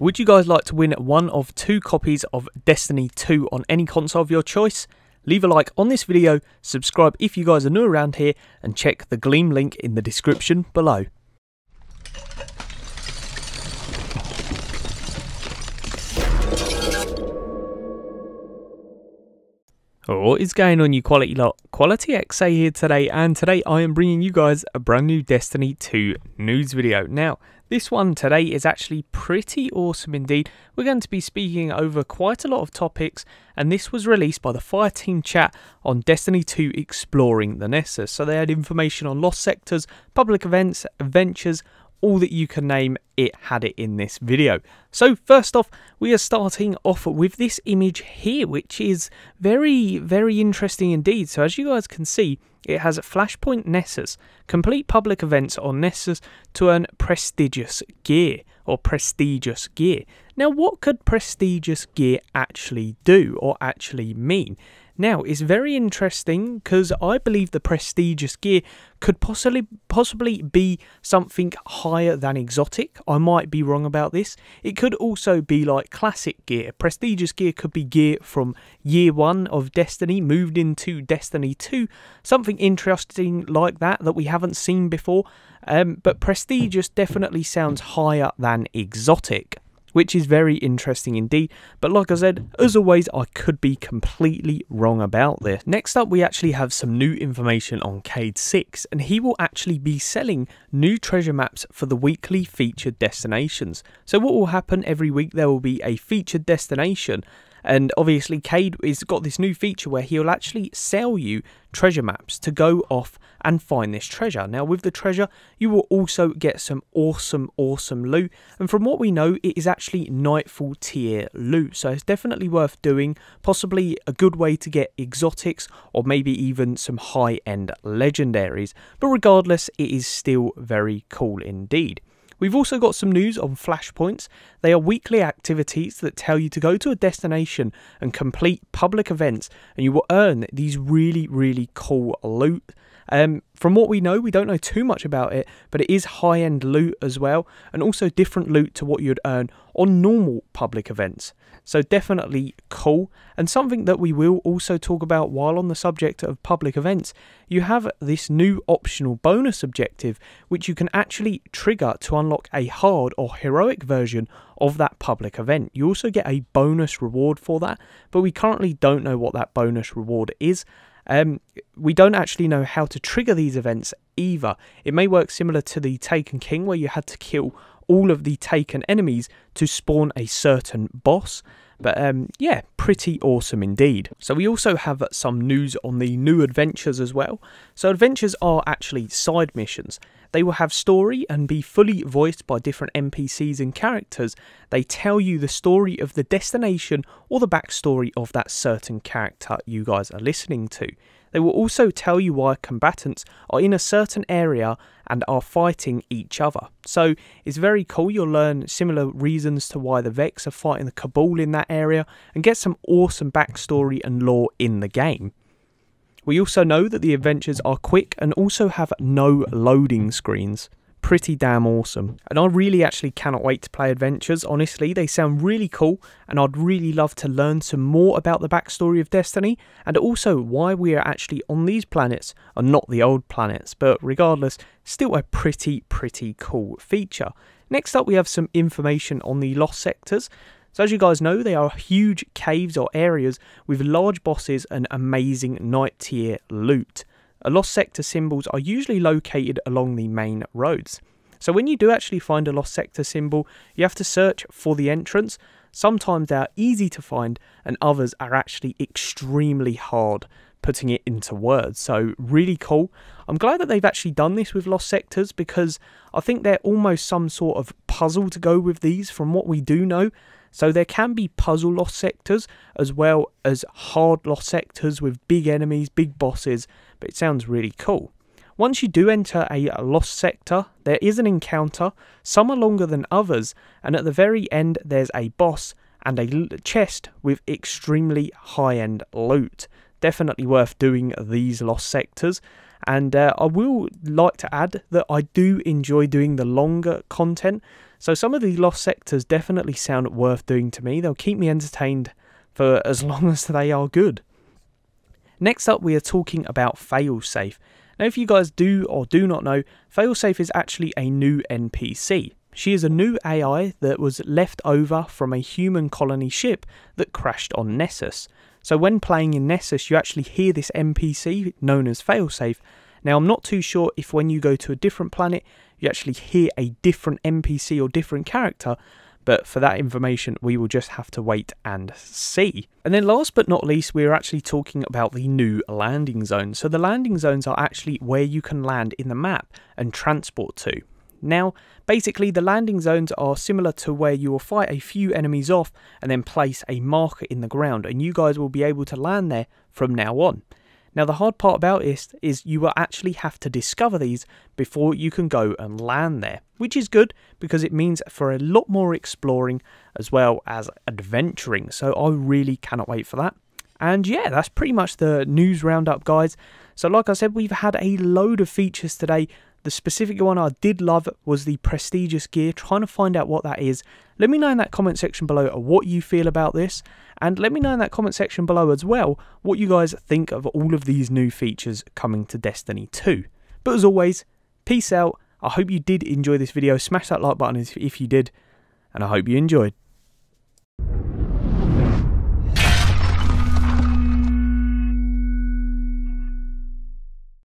Would you guys like to win one of 2 copies of Destiny 2 on any console of your choice? Leave a like on this video, subscribe if you guys are new around here, and check the Gleam link in the description below. What is going on, you quality lot? Quality XA here today, and today I am bringing you guys a brand new Destiny 2 news video. Now, this one today is actually pretty awesome indeed. We're going to be speaking over quite a lot of topics, and this was released by the Fireteam chat on Destiny 2 Exploring the Nessus. So they had information on lost sectors, public events, adventures, all that you can name, it had it in this video. So first off, we are starting off with this image here, which is very, very interesting indeed. So as you guys can see, it has Flashpoint Nessus, complete public events on Nessus to earn prestigious gear, or prestigious gear. Now, what could prestigious gear actually do, or actually mean? Now, it's very interesting because I believe the prestigious gear could possibly be something higher than exotic. I might be wrong about this. It could also be like classic gear. Prestigious gear could be gear from year 1 of Destiny, moved into Destiny 2. Something interesting like that we haven't seen before. But prestigious definitely sounds higher than exotic, which is very interesting indeed. But like I said, as always, I could be completely wrong about this. Next up, we actually have some new information on Cade 6, and he will actually be selling new treasure maps for the weekly featured destinations. So what will happen every week, there will be a featured destination, and obviously Cade has got this new feature where he'll actually sell you treasure maps to go off and find this treasure. Now with the treasure, you will also get some awesome loot, and from what we know, it is actually Nightfall tier loot, so it's definitely worth doing, possibly a good way to get exotics or maybe even some high-end legendaries, but regardless, it is still very cool indeed. We've also got some news on flashpoints. They are weekly activities that tell you to go to a destination and complete public events, and you will earn these really cool loot. From what we know, we don't know too much about it, but it is high-end loot as well, and also different loot to what you'd earn on normal public events. So definitely cool, and something that we will also talk about while on the subject of public events. You have this new optional bonus objective, which you can actually trigger to unlock a hard or heroic version of that public event. You also get a bonus reward for that, but we currently don't know what that bonus reward is. We don't actually know how to trigger these events either. It may work similar to the Taken King, where you had to kill all of the taken enemies to spawn a certain boss. But yeah, pretty awesome indeed. So we also have some news on the new adventures as well. So adventures are actually side missions. They will have story and be fully voiced by different NPCs and characters. They tell you the story of the destination or the backstory of that certain character you guys are listening to. They will also tell you why combatants are in a certain area and are fighting each other. So it's very cool. You'll learn similar reasons to why the Vex are fighting the Cabal in that area and get some awesome backstory and lore in the game. We also know that the adventures are quick and also have no loading screens. Pretty damn awesome. And I really actually cannot wait to play adventures. Honestly, they sound really cool, and I'd really love to learn some more about the backstory of Destiny, and also why we are actually on these planets and not the old planets. But regardless, still a pretty cool feature. Next up, we have some information on the lost sectors. So as you guys know, they are huge caves or areas with large bosses and amazing night tier loot. Lost sector symbols are usually located along the main roads. So when you do actually find a lost sector symbol, you have to search for the entrance. Sometimes they are easy to find, and others are actually extremely hard, putting it into words. So really cool. I'm glad that they've actually done this with lost sectors, because I think they're almost some sort of puzzle to go with these from what we do know. So there can be puzzle lost sectors as well as hard lost sectors with big enemies, big bosses, but it sounds really cool. Once you do enter a lost sector, there is an encounter. Some are longer than others, and at the very end there's a boss and a chest with extremely high-end loot. Definitely worth doing these lost sectors. And I will like to add that I do enjoy doing the longer content. So some of the lost sectors definitely sound worth doing to me. They'll keep me entertained for as long as they are good. Next up, we are talking about Failsafe. Now, if you guys do or do not know, Failsafe is actually a new NPC. She is a new AI that was left over from a human colony ship that crashed on Nessus. So when playing in Nessus, you actually hear this NPC known as Failsafe. Now, I'm not too sure if when you go to a different planet, you actually hear a different NPC or different character, but for that information, we will just have to wait and see. And then last but not least, we're actually talking about the new landing zones. So the landing zones are actually where you can land in the map and transport to. Now, basically the landing zones are similar to where you will fight a few enemies off and then place a marker in the ground, and you guys will be able to land there from now on. Now, the hard part about this is you will actually have to discover these before you can go and land there, which is good because it means for a lot more exploring as well as adventuring. So I really cannot wait for that. And yeah, that's pretty much the news roundup, guys. So like I said, we've had a load of features today. The specific one I did love was the prestigious gear. Trying to find out what that is. Let me know in that comment section below what you feel about this. And let me know in that comment section below as well what you guys think of all of these new features coming to Destiny 2. But as always, peace out. I hope you did enjoy this video. Smash that like button if you did. And I hope you enjoyed.